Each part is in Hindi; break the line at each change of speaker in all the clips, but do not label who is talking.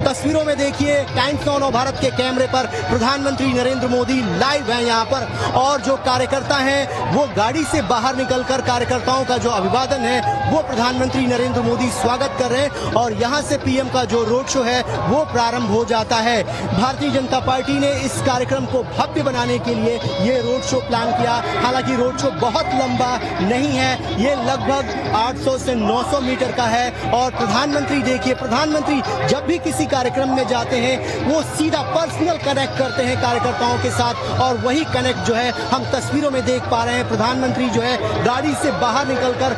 तस्वीरों में देखिए टाइम्स नाउ भारत के कैमरे पर प्रधानमंत्री नरेंद्र मोदी लाइव हैं यहाँ पर, और जो कार्यकर्ता हैं वो गाड़ी से बाहर निकलकर कार्यकर्ताओं का जो अभिवादन है वो प्रधानमंत्री नरेंद्र मोदी स्वागत कर रहे हैं, और यहाँ से पीएम का जो रोड शो है वो प्रारंभ हो जाता है। भारतीय जनता पार्टी ने इस कार्यक्रम को भव्य बनाने के लिए ये रोड शो प्लान किया। हालांकि रोड शो बहुत लंबा नहीं है, ये लगभग 800 से 900 मीटर का है, और प्रधानमंत्री देखिए, प्रधानमंत्री जब भी किसी कार्यक्रम में जाते हैं वो सीधा पर्सनल कनेक्ट करते हैं कार्यकर्ताओं के साथ, और वही कनेक्ट जो है हम तस्वीरों में देख पा रहे हैं। प्रधानमंत्री जो है गाड़ी से बाहर निकलकर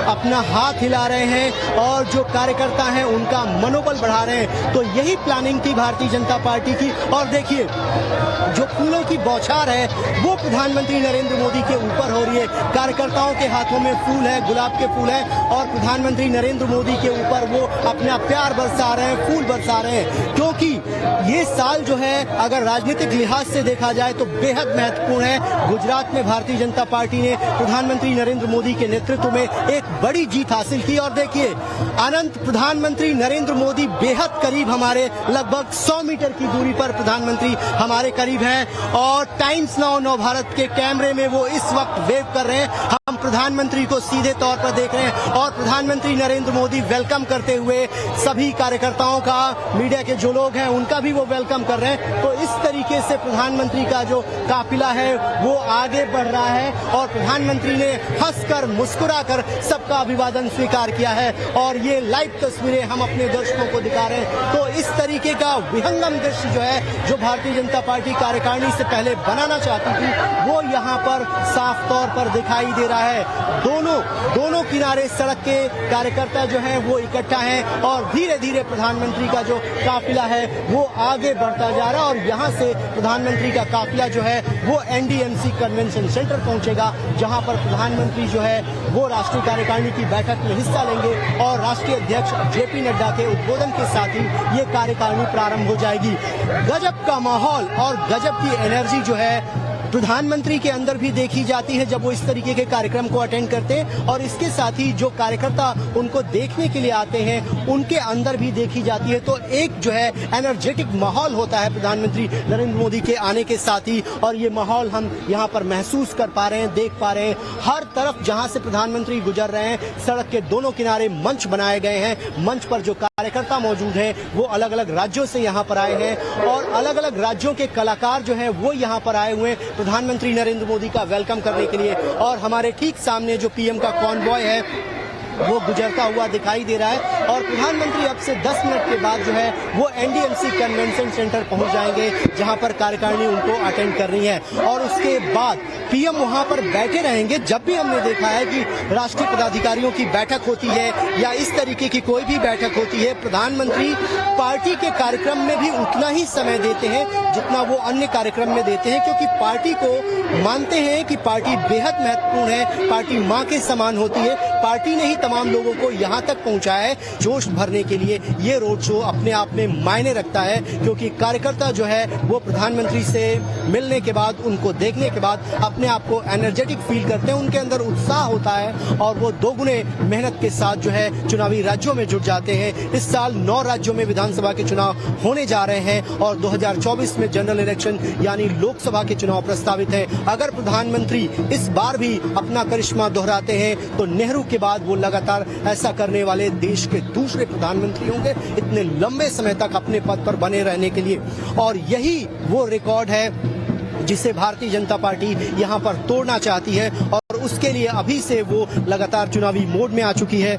अपना हाथ हिला रहे हैं और जो कार्यकर्ता हैं उनका मनोबल बढ़ा रहे हैं। तो यही प्लानिंग थी भारतीय जनता पार्टी की। और देखिए जो फूलों की बौछार है वो प्रधानमंत्री नरेंद्र मोदी के ऊपर हो रही है। कार्यकर्ताओं के हाथों में फूल है, गुलाब के फूल है, और प्रधानमंत्री नरेंद्र मोदी के ऊपर वो अपना प्यार बरसा रहे हैं, फूल बरसा रहे हैं। क्योंकि ये साल जो है अगर राजनीतिक लिहाज से देखा जाए तो बेहद महत्वपूर्ण है। गुजरात में भारतीय जनता पार्टी ने प्रधानमंत्री नरेंद्र मोदी के नेतृत्व में एक बड़ी जीत हासिल की, और देखिए अनंत प्रधानमंत्री नरेंद्र मोदी बेहद करीब, हमारे लगभग 100 मीटर की दूरी पर प्रधानमंत्री हमारे करीब हैं, और टाइम्स नाउ भारत के कैमरे में वो इस वक्त वेव कर रहे हैं। हम प्रधानमंत्री को सीधे तौर पर देख रहे हैं, और प्रधानमंत्री नरेंद्र मोदी वेलकम करते हुए सभी कार्यकर्ताओं का, मीडिया के जो लोग हैं उनका भी वो वेलकम कर रहे हैं। तो इस तरीके से प्रधानमंत्री का जो काफिला है वो आगे बढ़ रहा है, और प्रधानमंत्री ने हंसकर मुस्कुराकर सबका अभिवादन स्वीकार किया है, और ये लाइव तस्वीरें हम अपने दर्शकों को दिखा रहे हैं। तो इस तरीके का विहंगम दृश्य जो है, जो भारतीय जनता पार्टी कार्यकारिणी से पहले बनाना चाहती थी, वो यहाँ पर साफ तौर पर दिखाई दे रहा है। दोनों किनारे सड़क के कार्यकर्ता जो हैं वो इकट्ठा हैं, और धीरे धीरे प्रधानमंत्री का जो काफिला है वो आगे बढ़ता जा रहा है, और यहाँ से प्रधानमंत्री का काफिला जो है वो एनडीएमसी कन्वेंशन सेंटर पहुंचेगा, जहां पर प्रधानमंत्री जो है वो राष्ट्रीय कार्यकारिणी की बैठक में हिस्सा लेंगे, और राष्ट्रीय अध्यक्ष जेपी नड्डा के उद्बोधन के साथ ही ये कार्यकारिणी प्रारंभ हो जाएगी। गजब का माहौल और गजब की एनर्जी जो है प्रधानमंत्री के अंदर भी देखी जाती है जब वो इस तरीके के कार्यक्रम को अटेंड करते हैं, और इसके साथ ही जो कार्यकर्ता उनको देखने के लिए आते हैं उनके अंदर भी देखी जाती है। तो एक जो है एनर्जेटिक माहौल होता है प्रधानमंत्री नरेंद्र मोदी के आने के साथ ही, और ये माहौल हम यहाँ पर महसूस कर पा रहे हैं, देख पा रहे हैं। हर तरफ जहाँ से प्रधानमंत्री गुजर रहे हैं सड़क के दोनों किनारे मंच बनाए गए हैं। मंच पर जो कार्यकर्ता मौजूद हैं वो अलग अलग राज्यों से यहाँ पर आए हैं, और अलग अलग राज्यों के कलाकार जो हैं वो यहाँ पर आए हुए हैं प्रधानमंत्री नरेंद्र मोदी का वेलकम करने के लिए। और हमारे ठीक सामने जो पीएम का कॉन्वॉय है वो गुजरता हुआ दिखाई दे रहा है, और प्रधानमंत्री अब से 10 मिनट के बाद जो है वो एनडीएमसी कन्वेंशन सेंटर पहुंच जाएंगे, जहां पर कार्यकारिणी उनको अटेंड करनी है, और उसके बाद पीएम वहां पर बैठे रहेंगे। जब भी हमने देखा है कि राष्ट्रीय पदाधिकारियों की बैठक होती है या इस तरीके की कोई भी बैठक होती है, प्रधानमंत्री पार्टी के कार्यक्रम में भी उतना ही समय देते हैं जितना वो अन्य कार्यक्रम में देते हैं, क्योंकि पार्टी को मानते हैं कि पार्टी बेहद महत्वपूर्ण है, पार्टी मां के समान होती है। पार्टी ने ही तमाम लोगों को यहाँ तक पहुँचाया है जोश भरने के लिए। ये रोड शो अपने आप में मायने रखता है, क्योंकि कार्यकर्ता जो है वो प्रधानमंत्री से मिलने के बाद, उनको देखने के बाद अपने आप को एनर्जेटिक फील करते हैं, उनके अंदर उत्साह होता है, और वो दोगुने मेहनत के साथ जो है चुनावी राज्यों में जुट जाते हैं। इस साल 9 राज्यों में विधानसभा के चुनाव होने जा रहे हैं, और 2024 में जनरल इलेक्शन यानी लोकसभा के चुनाव प्रस्तावित हैं। अगर प्रधानमंत्री इस बार भी अपना करिश्मा दोहराते हैं तो नेहरू के बाद वो लगातार ऐसा करने वाले देश के दूसरे प्रधानमंत्री होंगे इतने लंबे समय तक अपने पद पर बने रहने के लिए। और यही वो रिकॉर्ड है जिसे भारतीय जनता पार्टी यहाँ पर तोड़ना चाहती है, और उसके लिए अभी से वो लगातार चुनावी मोड में आ चुकी है।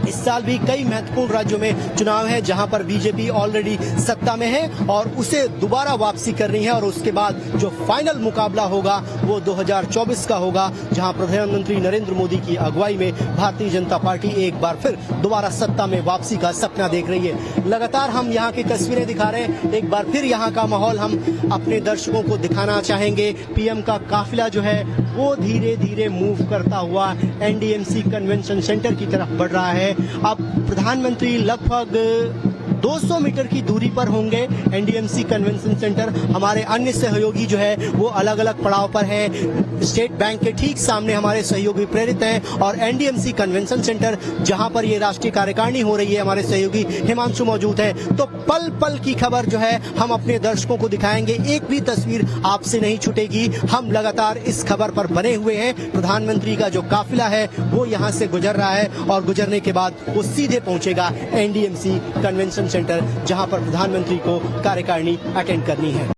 इस साल भी कई महत्वपूर्ण राज्यों में चुनाव है जहां पर बीजेपी ऑलरेडी सत्ता में है, और उसे दोबारा वापसी करनी है, और उसके बाद जो फाइनल मुकाबला होगा वो 2024 का होगा, जहां प्रधानमंत्री नरेंद्र मोदी की अगुवाई में भारतीय जनता पार्टी एक बार फिर दोबारा सत्ता में वापसी का सपना देख रही है। लगातार हम यहाँ की तस्वीरें दिखा रहे हैं, एक बार फिर यहाँ का माहौल हम अपने दर्शकों को दिखाना चाहेंगे। पीएम का काफिला जो है वो धीरे धीरे मूव करता हुआ एनडीएमसी कन्वेंशन सेंटर की तरफ बढ़ रहा है। अब प्रधानमंत्री लगभग 200 मीटर की दूरी पर होंगे एनडीएमसी कन्वेंशन सेंटर। हमारे अन्य सहयोगी जो है वो अलग अलग पड़ाव पर हैं। स्टेट बैंक के ठीक सामने हमारे सहयोगी प्रेरित हैं और एनडीएमसी कन्वेंशन सेंटर जहां पर ये राष्ट्रीय कार्यकारिणी हो रही है, हमारे सहयोगी हिमांशु मौजूद है। तो पल पल की खबर जो है हम अपने दर्शकों को दिखाएंगे, एक भी तस्वीर आपसे नहीं छूटेगी। हम लगातार इस खबर पर बने हुए हैं। प्रधानमंत्री का जो काफिला है वो यहां से गुजर रहा है और गुजरने के बाद वो सीधे पहुंचेगा एनडीएमसी कन्वेंशन सेंटर, जहां पर प्रधानमंत्री को कार्यकारिणी अटेंड करनी है।